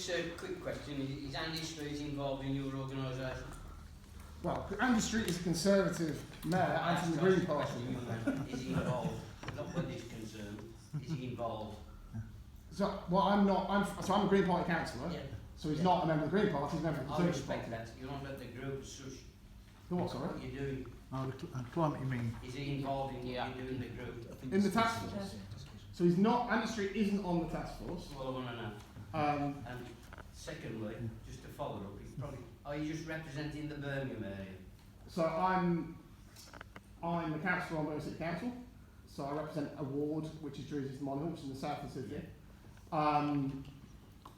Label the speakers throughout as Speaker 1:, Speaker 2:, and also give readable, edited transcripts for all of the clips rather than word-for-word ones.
Speaker 1: Just a quick question. Is Andy Street involved in your organisation?
Speaker 2: Well, Andy Street is a Conservative mayor and from the Green Party.
Speaker 1: Is he involved? Not where this concerned. Is he involved?
Speaker 2: So, well, I'm a Green Party councillor,
Speaker 1: Yeah.
Speaker 2: so he's not a member of the Green Party, he's a member of the
Speaker 1: I
Speaker 2: Conservative
Speaker 1: respect
Speaker 2: Party.
Speaker 1: that. You're not at the group as such.
Speaker 2: The what, sorry?
Speaker 1: What you're doing.
Speaker 3: Oh, the climate you mean?
Speaker 1: Is he involved in what you're doing in the group?
Speaker 2: In the task force. So he's not, Andy Street isn't on the task force.
Speaker 1: That's what I want to know. And secondly, just to follow up, it's probably, are you just representing the Birmingham area?
Speaker 2: So I'm a councillor on Birmingham City Council. So I represent a ward which is Drury's Monhill, which is in the south of the city.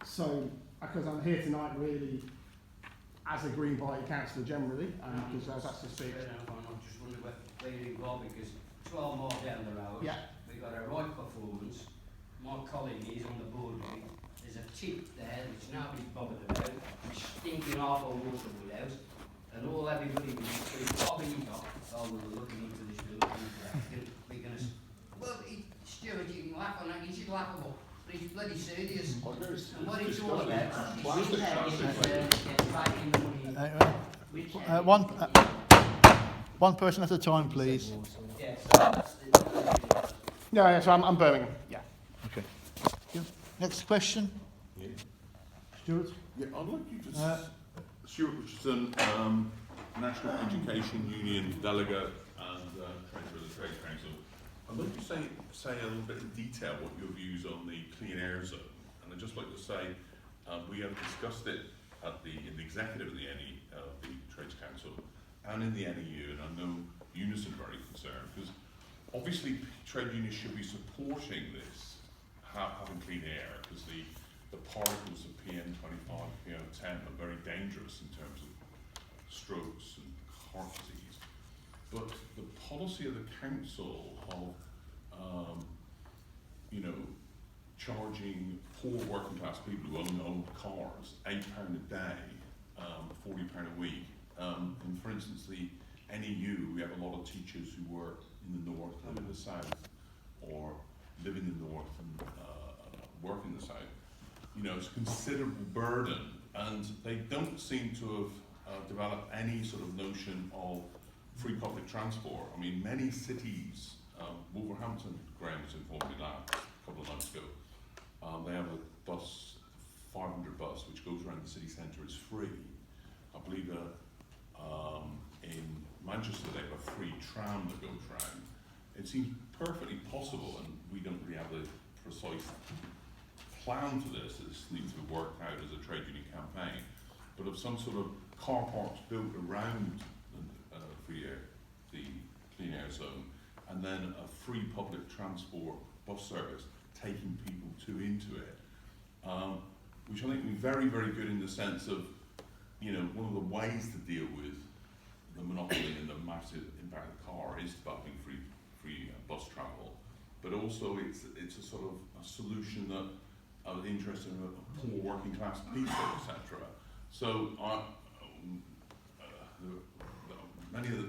Speaker 2: So because I'm here tonight really as a Green Party councillor generally, because I was asked to speak.
Speaker 1: Fair enough, I just wondered where you're involved, because 12 more down the road, we've got a right performance. My colleague is on the board with me. There's a tip there which nobody's bothered about, which stinking off on waterwood house, and all everybody was bobbing it off. Oh, we're looking into this, we're looking into that. We're going to, well, Stuart, you can laugh on that, it's laughable, but it's bloody serious. And what it's all about is sitting there getting the money.
Speaker 3: One person at a time, please.
Speaker 1: Yeah, so that's the
Speaker 2: Yeah, so I'm Birmingham. Yeah.
Speaker 3: Okay. Next question.
Speaker 4: Yeah.
Speaker 3: Stuart?
Speaker 4: Yeah, I'd like you to... Stuart Richardson, National Education Union Delegate and Treasurer of the Trade Council. I'd like you to say a little bit in detail what your views on the Clean Air Zone. And I'd just like to say we have discussed it in the executive of the Trades Council and in the NEU, and I know Eunice is very concerned because obviously trade unions should be supporting this, having clean air, because the particles of PM25, PM10 are very dangerous in terms of strokes and heart disease. But the policy of the council of, charging poor working class people who own cars £8 a day, £40 a week. And for instance, the NEU, we have a lot of teachers who work in the north, live in the south, or live in the north and work in the south. It's a considerable burden, and they don't seem to have developed any sort of notion of free public transport. I mean, many cities, Wolverhampton, Graham was informed me last a couple of months ago, they have a bus, 500 bus, which goes around the city centre, is free. I believe in Manchester they have a free tram that goes around. It seems perfectly possible, and we don't really have the precise plan for this. This needs to be worked out as a trade union campaign, but of some sort of car parks built around the Clean Air Zone, and then a free public transport bus service taking people into it, which I think would be very, very good in the sense of, one of the ways to deal with the monopoly and the massive impact of the car is developing free bus travel, but also it's a sort of a solution that of interest in poor working class people, etc. So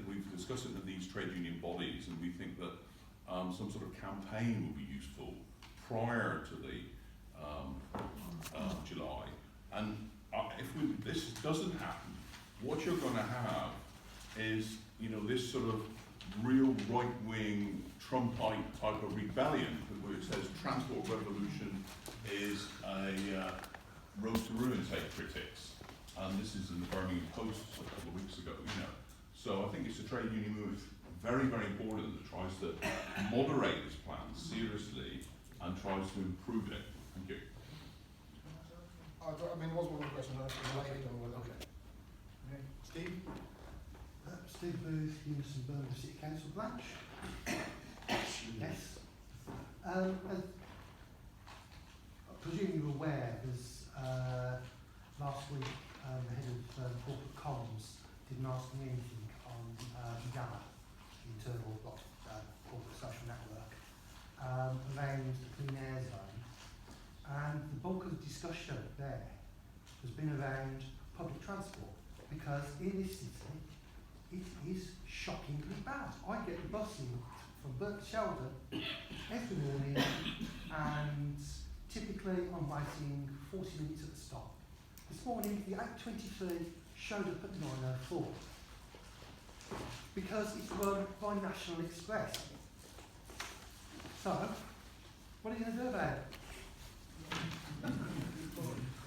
Speaker 4: we've discussed it in these trade union bodies, and we think that some sort of campaign will be useful prior to the July. And if this doesn't happen, what you're going to have is this sort of real right-wing Trumpite type of rebellion, where it says transport revolution is a road to ruin, say critics. And this is in the Birmingham Post a couple of weeks ago, So I think it's a trade union move, very, very important, that tries to moderate this plan seriously and tries to improve it. Thank you.
Speaker 5: There was one more question. Okay. Steve?
Speaker 6: Steve Booth, Unison Birmingham City Council branch. Yes. As I presume you're aware, there's last week the head of corporate comms didn't ask me anything on GAMA, the internal corporate social network, around the Clean Air Zone. And the bulk of the discussion there has been around public transport, because in this city it is shockingly bad. I get the bus in from Burke to Sheldon every morning, and typically typically I'm waiting 40 minutes at the stop. This morning the 8.23 showed up at 9.04 because it's run by National Express. So, what are you going to do about it?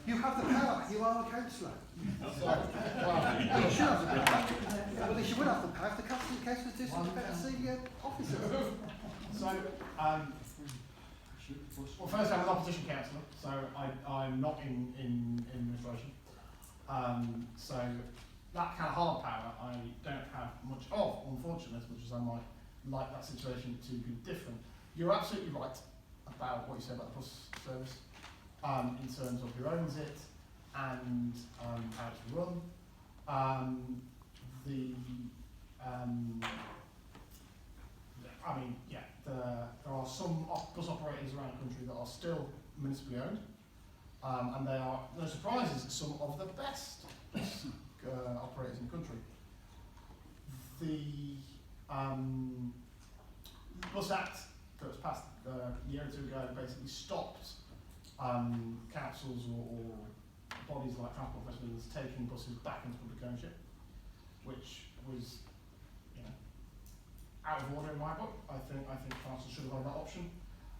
Speaker 6: You have the power, you are a councillor. Well, you should have the power. Well, at least you would have the power if the councillors do something about the senior officers.
Speaker 2: So, well, first I'm an opposition councillor, so I'm not in administration. So that kind of hard power I don't have much of, unfortunately, as much as I might like that situation to be different. You're absolutely right about what you said about the bus service, in terms of who owns it and how it's run. I mean, yeah, there are some bus operators around the country that are still municipally owned, and they are, no surprises, some of the best bus operators in the country. The Bus Act that was passed a year or two ago basically stopped councils or bodies like Transport Festivals taking buses back into public ownership, which was, you know, out of order in my book. I think councils should have had that option.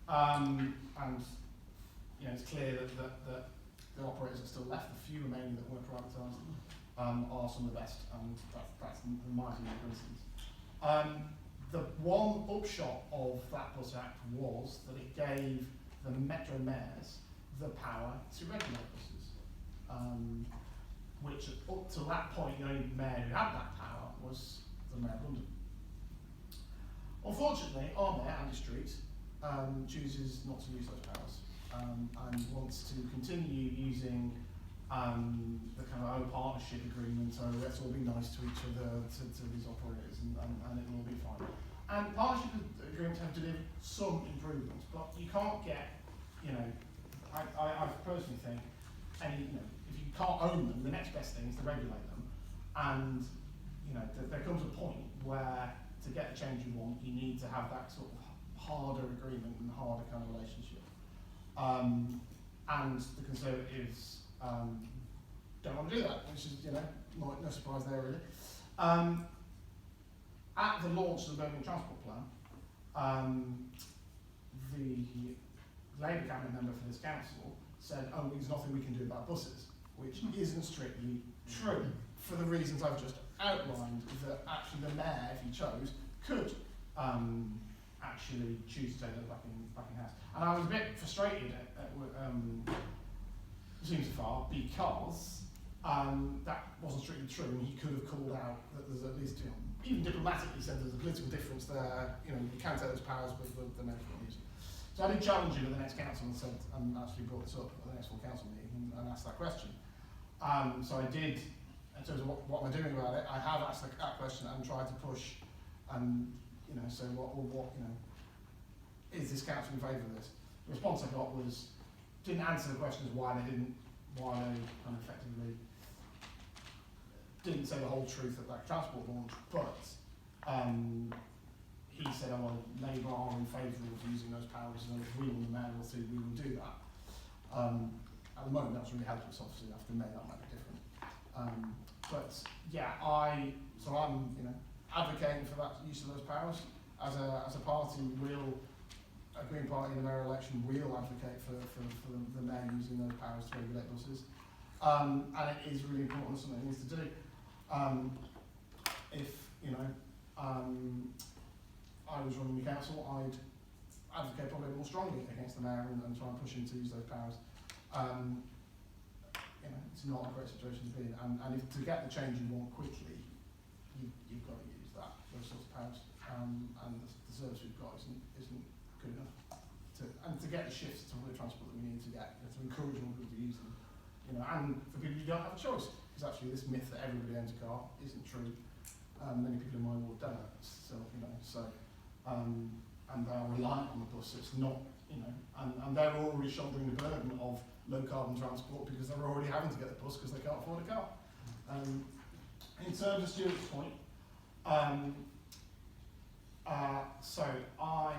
Speaker 2: And you know, it's clear that the operators that are still left, the few remaining that were privatised, are some of the best, and that's my view, for instance. The one upshot of that Bus Act was that it gave the metro mayors the power to regulate buses, which up to that point the only mayor who had that power was the Mayor of London. Unfortunately, our mayor, Andy Street, chooses not to use those powers, and wants to continue using the kind of partnership agreement, so let's all be nice to each other, to these operators, and it'll all be fine. And partnership agreements have delivered some improvements, but you can't get, you know, I personally think, if you can't own them, the next best thing is to regulate them. And, you know, there comes a point where to get the change you want, you need to have that sort of harder agreement and harder kind of relationship. And the Conservatives don't want to do that, which is, you know, no surprise there really. At the launch of the Birmingham Transport Plan, the Labour cabinet member for this council said, oh, there's nothing we can do about buses, which isn't strictly true, for the reasons I've just outlined, that actually the mayor, if he chose, could actually choose to take those back in house. And I was a bit frustrated at seems far, because that wasn't strictly true, and he could have called out that there's at least, you know, even diplomatically said there's a political difference there, you know, you can't take those powers, but the mayor can't use it. So I did challenge him at the next council and said, and actually brought this up at the next full council meeting and asked that question. So I did, in terms of what am I doing about it, I have asked that question and tried to push and, you know, say what you know, is this council in favour of this? The response I got was, didn't answer the questions why they kind of effectively didn't say the whole truth at that transport launch, but he said, oh, well, Labour are in favour of using those powers, and if we were the mayor, we will do that. At the moment, that's really helpless, obviously, after May, that might be different. But yeah, I'm, you know, advocating for that use of those powers. As a party, a Green Party in the mayor election will advocate for the mayor using those powers to regulate buses. And it is really important, something it needs to do. If, you know, I was running the council, I'd advocate probably more strongly against the mayor and try and push him to use those powers. You know, it's not a great situation to be in, and if to get the change you want quickly, you've got to use those sorts of powers, and the service we've got isn't good enough to get the shifts to public transport that we need to get, to encourage more people to use them, you know, and for people who don't have a choice, because actually this myth that everybody owns a car isn't true. Many people in my ward don't, so, you know, and they are reliant on the bus, so it's not, you know, and they're already shouldering the burden of low carbon transport because they're already having to get the bus because they can't afford a car. In terms of Stuart's point, so I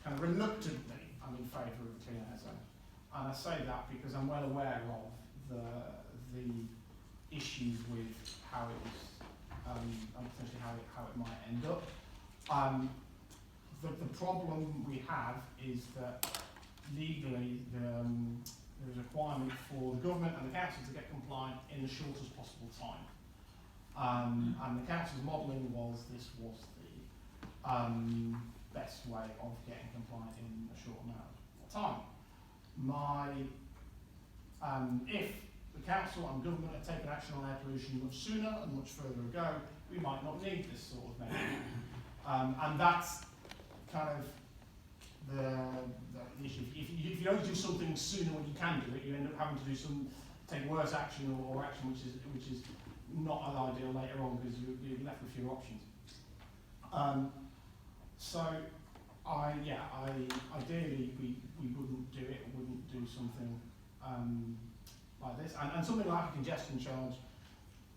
Speaker 2: kind of reluctantly, I'm in favour of the Clean Air Zone. And I say that because I'm well aware of the issues with how it was, and potentially how it might end up. The problem we have is that legally there's a requirement for the government and the council to get compliant in the shortest possible time. And the council's modelling was this was the best way of getting compliant in a short amount of time. If the council and government had taken action on air pollution much sooner and much further ago, we might not need this sort of measure. And that's kind of the issue. If you don't do something sooner when you can do it, you end up having to take worse action or action which is not as ideal later on because you're left with fewer options. Ideally we wouldn't do it, wouldn't do something like this, and something like a congestion charge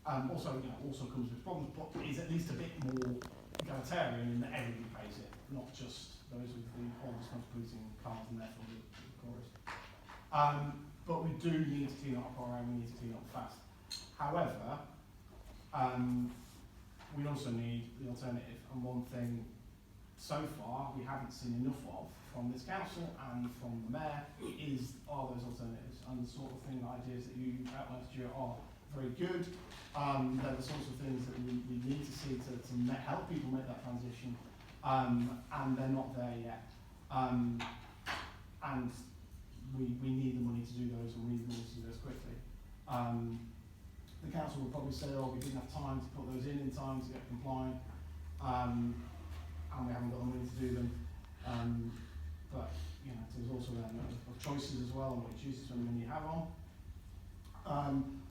Speaker 2: also comes with problems, but is at least a bit more egalitarian in that everybody pays it, not just those with the oldest contributing cars and therefore the poorest. But we do need to clean up our own, we need to clean up fast. However, we also need the alternative, and one thing so far we haven't seen enough of from this council and from the mayor are those alternatives, and the sort of thing, the ideas that you outlined, Stuart, are very good. They're the sorts of things that we need to see to help people make that transition, and they're not there yet. And we need the money to do those, and we need the money to do those quickly. The council will probably say, oh, we didn't have time to put those in time to get compliant, and we haven't got the money to do them. But you know, there's also an element of choices as well, and what you choose to spend the money you have on.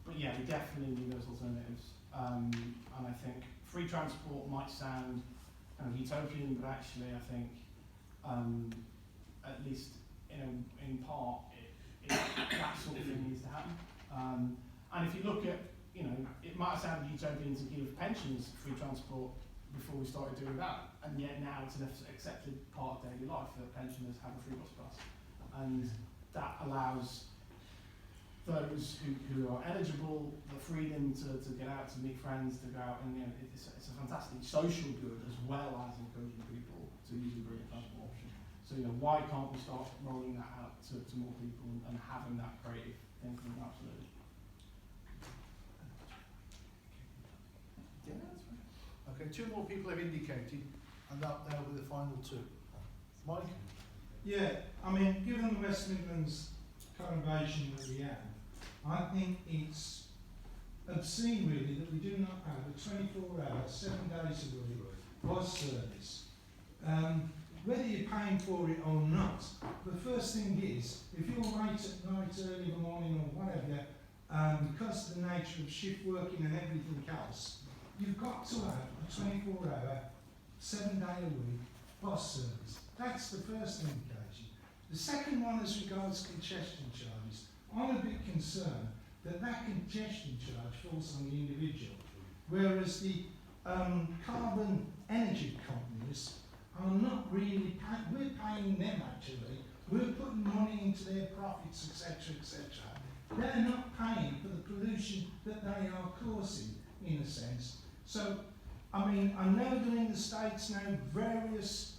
Speaker 2: But yeah, we definitely need those alternatives. And I think free transport might sound kind of utopian, but actually I think at least in part that sort of thing needs to happen. And if you look at, it might sound utopian to give pensions free transport before we started doing that, and yet now it's an accepted part of daily life that pensioners have a free bus pass, and that allows those who are eligible the freedom to get out, to meet friends, to go out, and it's a fantastic social good as well as encouraging people to use a green transport option. So why can't we start rolling that out to more people and having that creative thinking? Absolutely.
Speaker 3: Yeah, that's right. Okay, two more people have indicated, and up there with the final two. Mike?
Speaker 7: Yeah, I mean, given the West Midlands conurbation that we have, I think it's obscene really that we do not have a 24-hour, 7 days a week bus service. Whether you're paying for it or not, the first thing is, if you're late at night, early in the morning or whatever, because of the nature of shift working and everything else, you've got to have a 24-hour, 7-day-a-week bus service. That's the first indication. The second one, as regards congestion charges, I'm a bit concerned that congestion charge falls on the individual, whereas the carbon energy companies are not really we're paying them actually, we're putting money into their profits, etc., etc. They're not paying for the pollution that they are causing, in a sense. So, I mean, I know that in the States now, various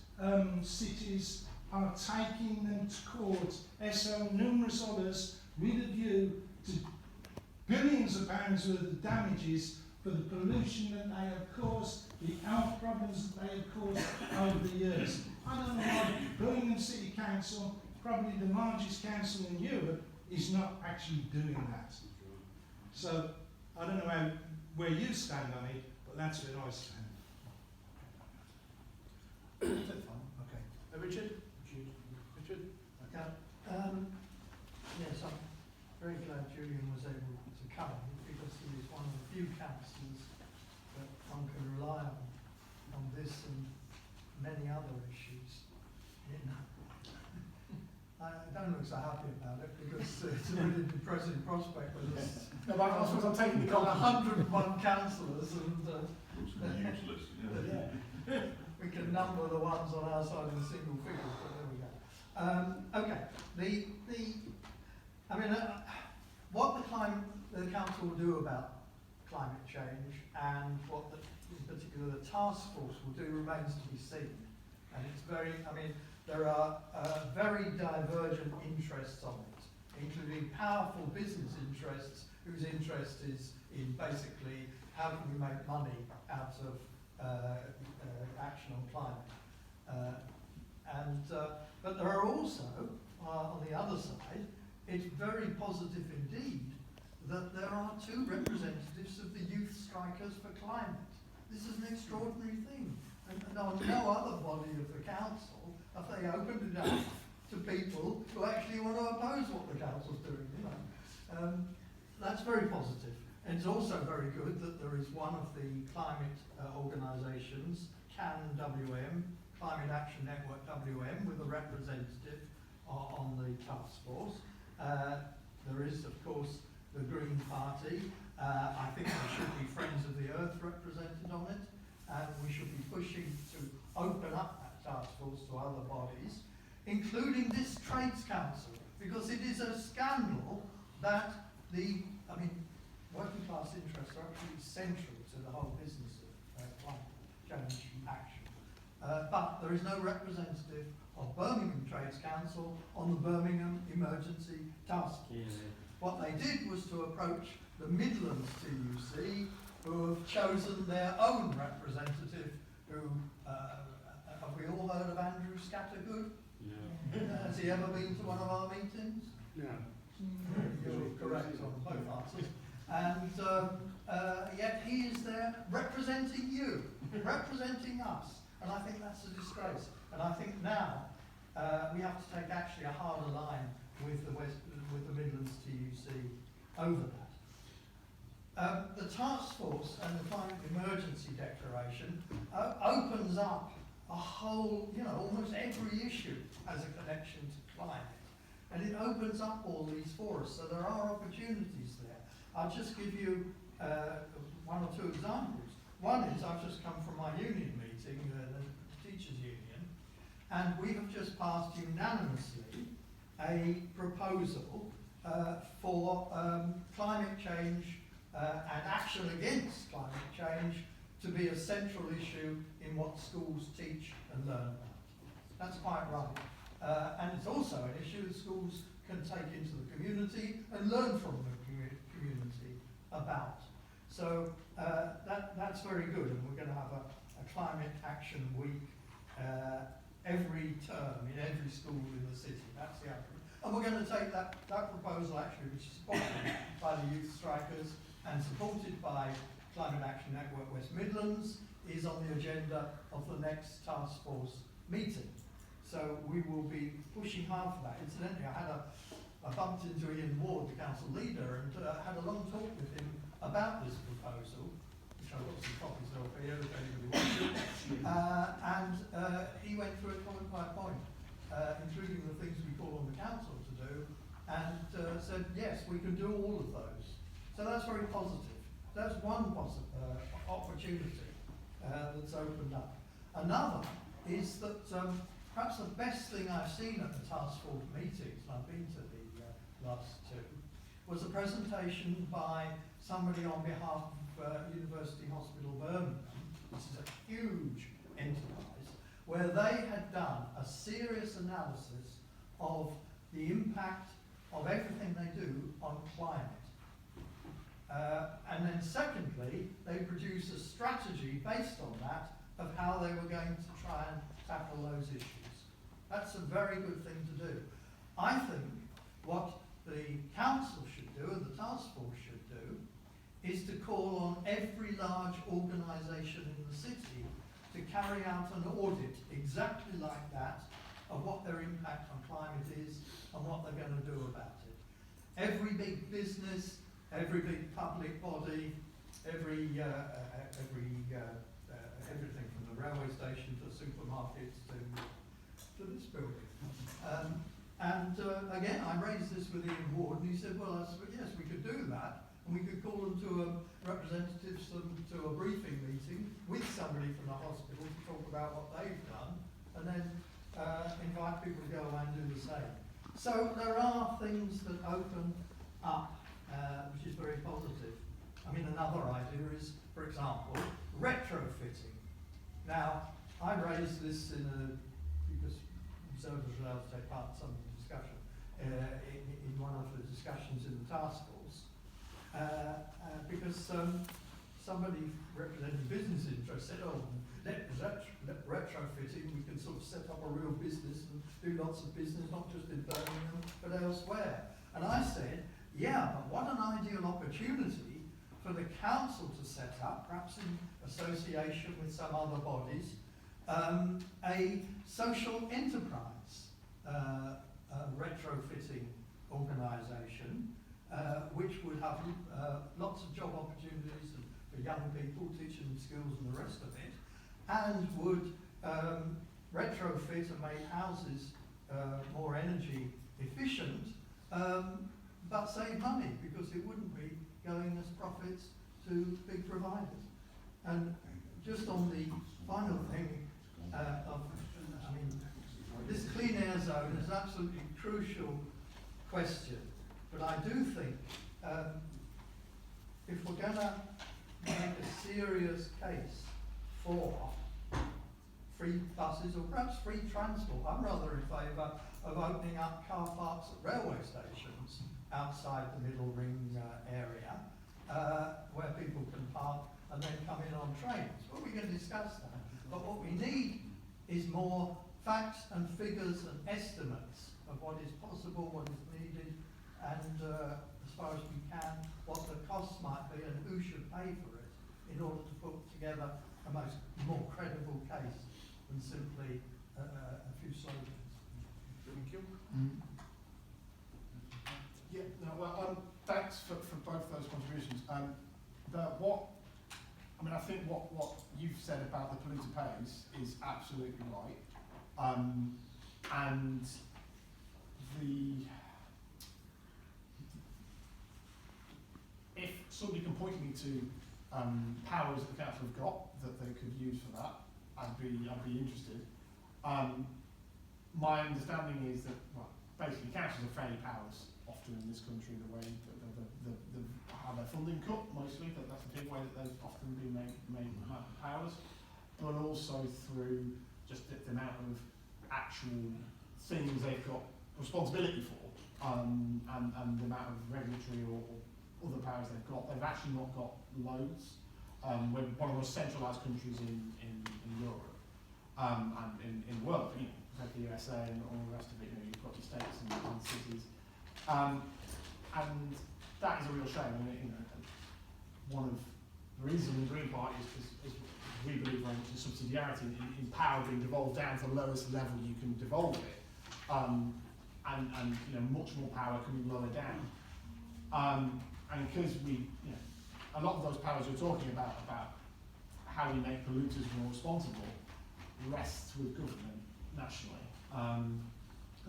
Speaker 7: cities are taking them to court, so numerous others, with a view to billions of pounds worth of damages for the pollution that they have caused, the health problems that they have caused over the years. I don't know why Birmingham City Council, probably the largest council in Europe, is not actually doing that. So, I don't know where you stand on it, but that's where I stand.
Speaker 3: Okay. Richard? Richard?
Speaker 6: Okay. Yes, I'm very glad Julian was able to come because he is one of the few councillors that one can rely on this and many other issues. I don't look so happy about it because it's a really depressing prospect with us.
Speaker 2: No, but I suppose I'm taking the
Speaker 6: We've got
Speaker 2: compliment.
Speaker 6: 101 councillors and
Speaker 4: Useless. Yeah.
Speaker 6: we can number the ones on our side in single figures, but there we go. Okay,
Speaker 3: I mean, what the council will do about climate change and what in particular the task force will do remains to be seen. And it's very, I mean, there are very divergent interests on it, including powerful business interests whose interest is in basically how can we make money out of action on climate. But there are also, on the other side, it's very positive indeed that there are 2 representatives of the Youth Strikers for Climate. This is an extraordinary thing. And no other body of the council have they opened it up to people who actually want to oppose what the council's doing, you know. That's very positive. And it's also very good that there is one of the climate organisations, CAN WM, Climate Action Network WM, with a representative on the task force. There is, of course, the Green Party. I think there should be Friends of the Earth represented on it, and we should be pushing to open up that task force to other bodies, including this Trades Council, because it is a scandal that working class interests are absolutely central to the whole business of climate change action. But there is no representative of Birmingham Trades Council on the Birmingham Emergency Task Force. What they did was to approach the Midlands TUC, who have chosen their own representative, who, have we all heard of Andrew Scattergood? Yeah. Has he ever been to one of our meetings?
Speaker 1: No.
Speaker 3: You're correct on both answers. And yet he is there representing you, representing us. And I think that's a disgrace. And I think now we have to take actually a harder line with the Midlands TUC over that. The task force and the climate emergency declaration opens up a whole, almost every issue has a connection to climate. And it opens up all these for us, so there are opportunities there. I'll just give you 1 or 2 examples. One is I've just come from my union meeting, the teachers' union, and we have just passed unanimously a proposal for climate change and action against climate change to be a central issue in what schools teach and learn about. That's quite right. And it's also an issue that schools can take into the community and learn from the community about. So that's very good, and we're going to have a climate action week every term in every school in the city. That's the outcome. And we're going to take that proposal, actually, which is sponsored by the Youth Strikers and supported by Climate Action Network West Midlands, is on the agenda of the next task force meeting. So we will be pushing hard for that. Incidentally, I bumped into Ian Ward, the council leader, and had a long talk with him about this proposal, which I've got some copies of here if anybody wants it. And he went through it point by point, including the things we call on the council to do, and said, yes, we can do all of those. So that's very positive. That's one opportunity that's opened up. Another is that perhaps the best thing I've seen at the task force meetings, and I've been to the last 2, was a presentation by somebody on behalf of University Hospital Birmingham, which is a huge enterprise, where they had done a serious analysis of the impact of everything they do on climate. And then secondly, they produced a strategy based on that of how they were going to try and tackle those issues. That's a very good thing to do. I think what the council should do and the task force should do is to call on every large organisation in the city to carry out an audit exactly like that of what their impact on climate is and what they're going to do about it. Every big business, every big public body, everything from the railway station to supermarkets to this building. Again, I raised this with Ian Ward, and he said, well, yes, we could do that, and we could call them to representatives to a briefing meeting with somebody from the hospital to talk about what they've done, and then invite people to go away and do the same. So there are things that open up, which is very positive. I mean, another idea is, for example, retrofitting. Now, I raised this because observers were allowed to take part in some of the discussion, in one of the discussions in the task force, because somebody representing business interests said, oh, let retrofitting, we can sort of set up a real business and do lots of business, not just in Birmingham, but elsewhere. And I said, yeah, but what an ideal opportunity for the council to set up, perhaps in association with some other bodies, a social enterprise retrofitting organisation, which would have lots of job opportunities for young people, teaching them skills and the rest of it, and would retrofit and make houses more energy efficient, but save money because it wouldn't be going as profits to big providers. And just on the final thing, this clean air zone is an absolutely crucial question, but I do think if we're going to make a serious case for free buses or perhaps free transport, I'm rather in favour of opening up car parks at railway stations outside the middle ring area where people can park and then come in on trains. Well, we can discuss that. But what we need is more facts and figures and estimates of what is possible, what is needed, and as far as we can, what the costs might be and who should pay for it in order to put together a more credible case than simply a few slogans.
Speaker 2: Thank you. Yeah, no, well, thanks for both those contributions. I think what you've said about the polluter pays is absolutely right. And if somebody can point me to powers that the council have got that they could use for that, I'd be interested. My understanding is that, well, basically councils are fairly powerless often in this country, the way that how their funding cut mostly, that's a big way that they've often been made powers, but also through just the amount of actual things they've got responsibility for, and the amount of regulatory or other powers they've got. They've actually not got loads. We're one of the most centralised countries in Europe, and in the world, like the USA and all the rest of it. You've got your states and cities, and that is a real shame. One of the reasons in the Green Party is we believe very much in subsidiarity, in power being devolved down to the lowest level you can devolve it, and much more power can be lowered down, and because a lot of those powers we're talking about how we make polluters more responsible rests with government nationally. I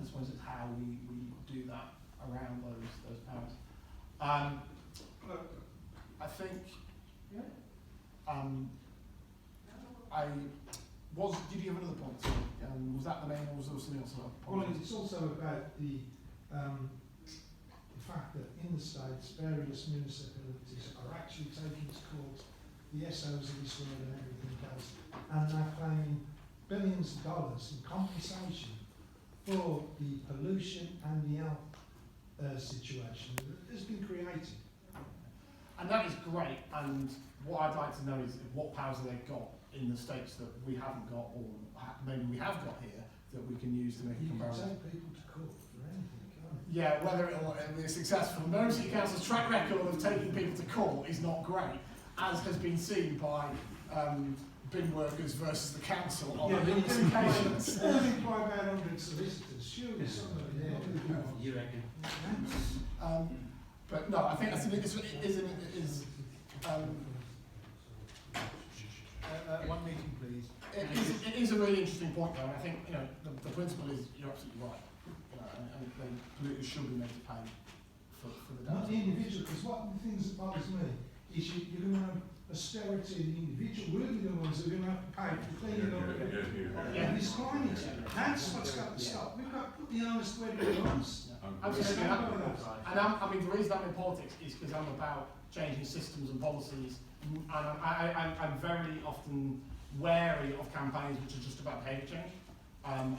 Speaker 2: suppose it's how we do that around those powers. I think did you have another point? Was that the main, or was there something else?
Speaker 7: Well, it's also about the fact that in the States, various municipalities are actually taking to court the SOs of this world and everything else, and they're claiming billions of dollars in compensation for the pollution and the health situation that has been created.
Speaker 2: And that is great, and what I'd like to know is what powers have they got in the States that we haven't got, or maybe we have got here, that we can use to make a comparison.
Speaker 7: You can take people to court for anything, can't you?
Speaker 2: Yeah, whether it'll be successful. No City Council's track record of taking people to court is not great, as has been seen by bin workers versus the council on numerous occasions.
Speaker 7: They've employed about 100 solicitors, surely somebody there would do.
Speaker 1: You reckon?
Speaker 2: But no, I think that's
Speaker 5: One meeting, please.
Speaker 2: it is a really interesting point, though. And I think the principle is you're absolutely right. And polluters should be made to pay for the
Speaker 7: Not the
Speaker 2: damage.
Speaker 7: individual, because one of the things that bothers me is you're going to have austerity in the individual. We're the ones who are going to have to pay for cleaning up
Speaker 2: Yeah.
Speaker 7: this climate. That's what's got to stop. We've got be honest where it belongs.
Speaker 2: Absolutely.
Speaker 7: It's not about that.
Speaker 2: And I mean, the reason I'm in politics is because I'm about changing systems and policies, and I'm very often wary of campaigns which are just about behaviour change,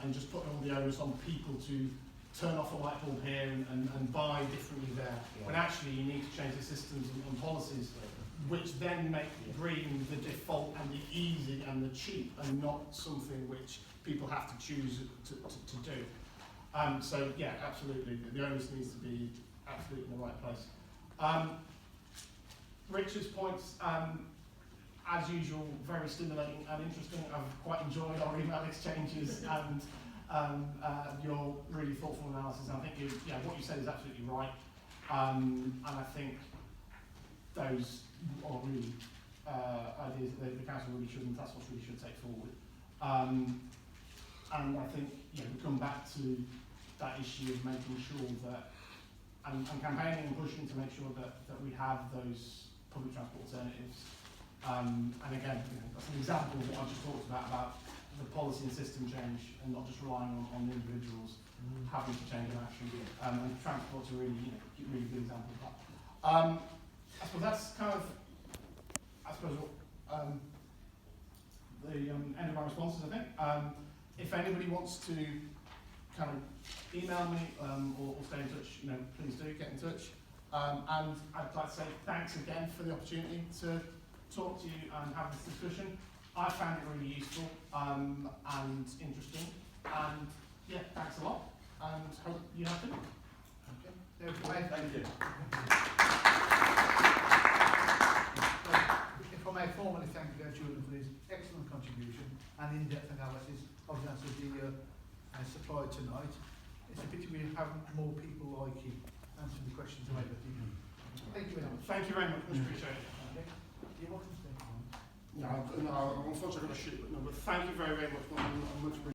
Speaker 2: and just putting all the onus on people to turn off a light bulb here and buy differently there, when actually you need to change the systems and policies which then make green the default and the easy and the cheap, and not something which people have to choose to do. So yeah, absolutely, the onus needs to be absolutely in the right place. Richard's points, as usual, very stimulating and interesting. I've quite enjoyed our email exchanges and your really thoughtful analysis. And I think what you said is absolutely right. And I think those are really ideas that the council really should, and task force really should take forward. And I think we come back to that issue of making sure that, and campaigning and pushing to make sure that we have those public transport alternatives. And again, that's an example of what I just talked about the policy and system change, and not just relying on the individuals having to change an action. And transport's a really, really good example of that. I suppose that's kind of, the end of my responses, I think. If anybody wants to kind of email me or stay in touch, please do get in touch. And I'd like to say thanks again for the opportunity to talk to you and have this discussion. I found it really useful and interesting. And yeah, thanks a lot, and hope you have too.
Speaker 3: Okay.
Speaker 5: Thank you.
Speaker 3: If I may formally thank Julian for his excellent contribution and in-depth analysis of the answer supplied tonight. It's a pity we haven't more people like him answering the questions I made. Thank you very much.
Speaker 2: Thank you very much, much appreciated.
Speaker 3: Okay. You're welcome to stay.
Speaker 2: No, unfortunately I've got to shoot, but thank you very, very much. Much appreciated.